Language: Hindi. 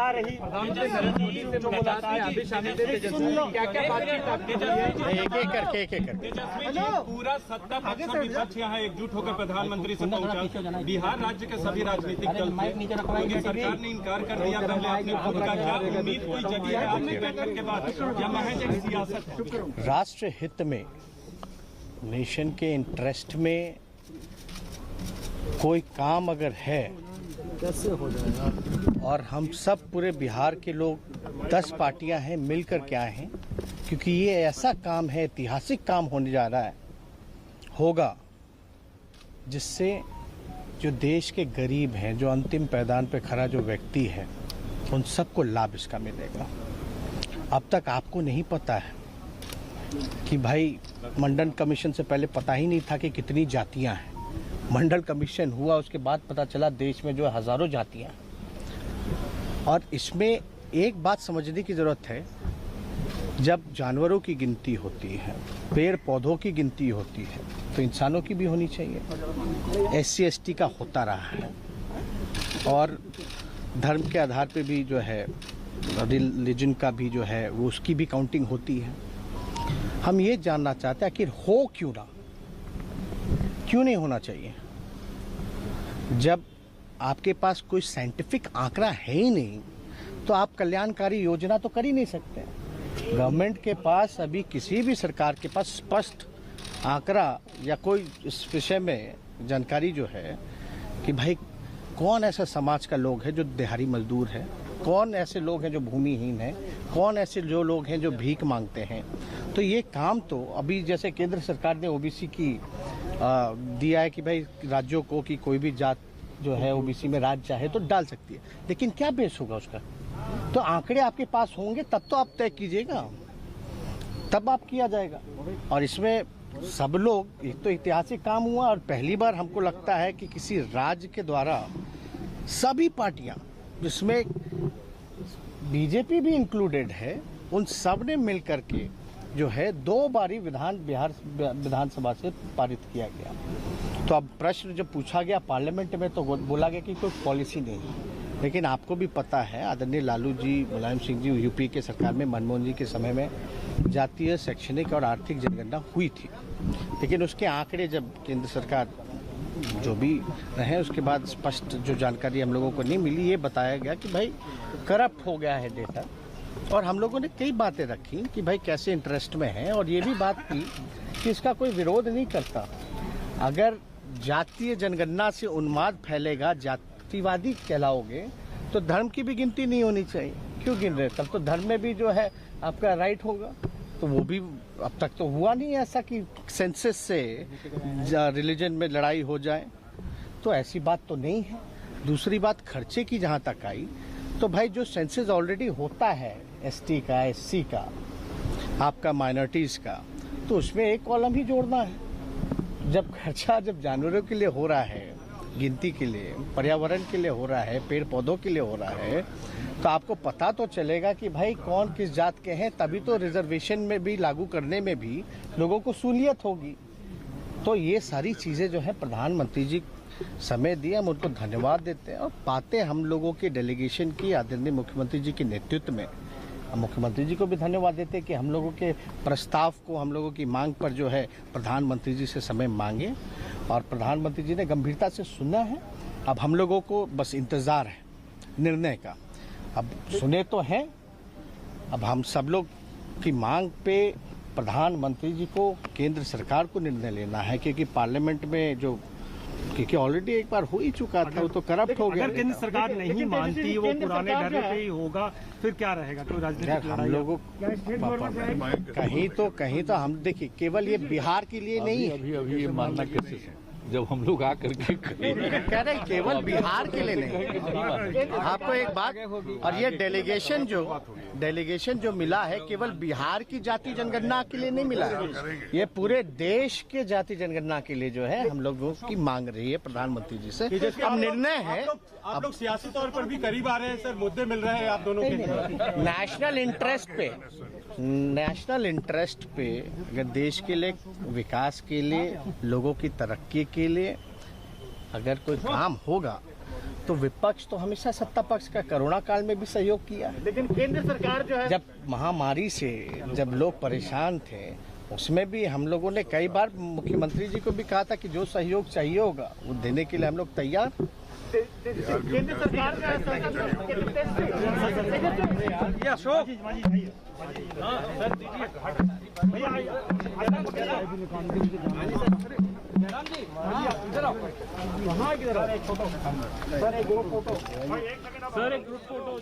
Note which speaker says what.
Speaker 1: आ रही
Speaker 2: एक करके
Speaker 3: पूरा सत्ता पक्ष और विपक्ष यहाँ एकजुट होकर प्रधानमंत्री से पहुंचा। बिहार राज्य के सभी राजनीतिक दल थे, सरकार ने इनकार कर दिया। पहले आपने खुद का क्या उम्मीद कोई जगी है आपके बैठक के बाद या महज एक सियासत है?
Speaker 2: राष्ट्र हित में, नेशन के इंटरेस्ट में कोई काम अगर है कैसे हो जाएगा। और हम सब पूरे बिहार के लोग 10 पार्टियां हैं मिलकर के आए हैं, क्योंकि ये ऐसा काम है, ऐतिहासिक काम होने जा रहा है, होगा, जिससे जो देश के गरीब हैं, जो अंतिम पैदान पे खड़ा जो व्यक्ति है, उन सबको लाभ इसका मिलेगा। अब तक आपको नहीं पता है कि भाई मंडल कमीशन से पहले पता ही नहीं था कि कितनी जातियां हैं। मंडल कमीशन हुआ, उसके बाद पता चला देश में जो हजारों जातियां हैं। और इसमें एक बात समझने की ज़रूरत है, जब जानवरों की गिनती होती है, पेड़ पौधों की गिनती होती है, तो इंसानों की भी होनी चाहिए। SC ST का होता रहा है, और धर्म के आधार पे भी जो है, रिलीजन का भी जो है, वो उसकी भी काउंटिंग होती है। हम ये जानना चाहते हैं आखिर हो क्यों ना, क्यों नहीं होना चाहिए। जब आपके पास कोई साइंटिफिक आंकड़ा है ही नहीं, तो आप कल्याणकारी योजना तो कर ही नहीं सकते। गवर्नमेंट के पास अभी, किसी भी सरकार के पास स्पष्ट आंकड़ा या कोई इस विषय में जानकारी जो है कि भाई कौन ऐसा समाज का लोग है जो दिहाड़ी मजदूर है, कौन ऐसे लोग हैं जो भूमिहीन हैं, कौन ऐसे जो लोग हैं जो भीख मांगते हैं। तो ये काम तो अभी, जैसे केंद्र सरकार ने OBC की दिया है कि भाई राज्यों को कि कोई भी जात जो है OBC में राज्य चाहे तो डाल सकती है, लेकिन क्या बेस होगा उसका? तो आंकड़े आपके पास होंगे तब तो आप तय कीजिएगा, तब आप किया जाएगा। और इसमें सब लोग, एक तो ऐतिहासिक काम हुआ, और पहली बार हमको लगता है कि किसी राज्य के द्वारा सभी पार्टियां, जिसमें BJP भी इंक्लूडेड है, उन सब ने मिल करके जो है 2 बारी बिहार विधानसभा से पारित किया गया। तो अब प्रश्न जब पूछा गया पार्लियामेंट में, तो बोला गया कि कोई पॉलिसी नहीं है। लेकिन आपको भी पता है, आदरणीय लालू जी, मुलायम सिंह जी, UP के सरकार में, मनमोहन जी के समय में जातीय, शैक्षणिक और आर्थिक जनगणना हुई थी। लेकिन उसके आंकड़े जब केंद्र सरकार जो भी रहे, उसके बाद स्पष्ट जो जानकारी हम लोगों को नहीं मिली, ये बताया गया कि भाई करप्ट हो गया है डेटा। और हम लोगों ने कई बातें रखी कि भाई कैसे इंटरेस्ट में है, और ये भी बात की कि इसका कोई विरोध नहीं करता। अगर जातीय जनगणना से उन्माद फैलेगा, जातिवादी कहलाओगे, तो धर्म की भी गिनती नहीं होनी चाहिए। क्यों गिन रहे? तब तो धर्म में भी जो है आपका राइट होगा। तो वो भी अब तक तो हुआ नहीं ऐसा कि सेंसस से रिलीजन में लड़ाई हो जाए, तो ऐसी बात तो नहीं है। दूसरी बात, खर्चे की जहाँ तक आई, तो भाई जो सेंसस ऑलरेडी होता है ST का, SC का, आपका माइनॉरिटीज़ का, तो उसमें एक कॉलम ही जोड़ना है। जब खर्चा जब जानवरों के लिए हो रहा है, गिनती के लिए, पर्यावरण के लिए हो रहा है, पेड़ पौधों के लिए हो रहा है, तो आपको पता तो चलेगा कि भाई कौन किस जात के हैं, तभी तो रिजर्वेशन में भी लागू करने में भी लोगों को सहूलियत होगी। तो ये सारी चीज़ें जो है प्रधानमंत्री जी समय दिए, हम उनको धन्यवाद देते हैं। और बातें हम लोगों के डेलीगेशन की आदरणीय मुख्यमंत्री जी के नेतृत्व में, हम मुख्यमंत्री जी को भी धन्यवाद देते हैं कि हम लोगों के प्रस्ताव को, हम लोगों की मांग पर जो है प्रधानमंत्री जी से समय मांगे, और प्रधानमंत्री जी ने गंभीरता से सुना है। अब हम लोगों को बस इंतज़ार है निर्णय का। अब सुने तो हैं, अब हम सब लोग की मांग पे प्रधानमंत्री जी को, केंद्र सरकार को निर्णय लेना है, क्योंकि पार्लियामेंट में जो, क्योंकि ऑलरेडी एक बार हो ही चुका था, वो तो करप्ट हो गया।
Speaker 1: अगर केंद्र सरकार नहीं मानती, वो पुराने ढर्रे पे ही होगा, फिर क्या रहेगा? कोई राजनीतिक लड़ाई?
Speaker 2: हम लोगों कहीं तो हम देखिए, केवल ये बिहार के लिए नहीं,
Speaker 4: अभी ये मानना कैसे, जब हम लोग आकर के
Speaker 2: कह रहे केवल बिहार के लिए नहीं। आपको एक बात, और ये डेलीगेशन जो मिला है, केवल बिहार की जाति जनगणना के लिए नहीं मिला है, ये पूरे देश के जाति जनगणना के लिए जो है हम लोगों की मांग रही है प्रधानमंत्री जी से। अब निर्णय है,
Speaker 3: आप लोग सियासी तौर पर भी करीब आ रहे हैं सर, मुद्दे मिल रहे हैं आप दोनों के।
Speaker 2: नेशनल इंटरेस्ट पे अगर देश के लिए, विकास के लिए, लोगों की तरक्की के लिए अगर कोई काम होगा, तो विपक्ष तो हमेशा सत्ता पक्ष का कोरोना काल में भी सहयोग किया है।
Speaker 5: लेकिन केंद्र सरकार जो है,
Speaker 2: जब महामारी से जब लोग परेशान थे उसमें भी हम लोगों ने कई बार मुख्यमंत्री जी को भी कहा था कि जो सहयोग चाहिए होगा वो देने के लिए हम लोग तैयार।
Speaker 5: केंद्र सरकार का
Speaker 1: सर एक ग्रुप फोटो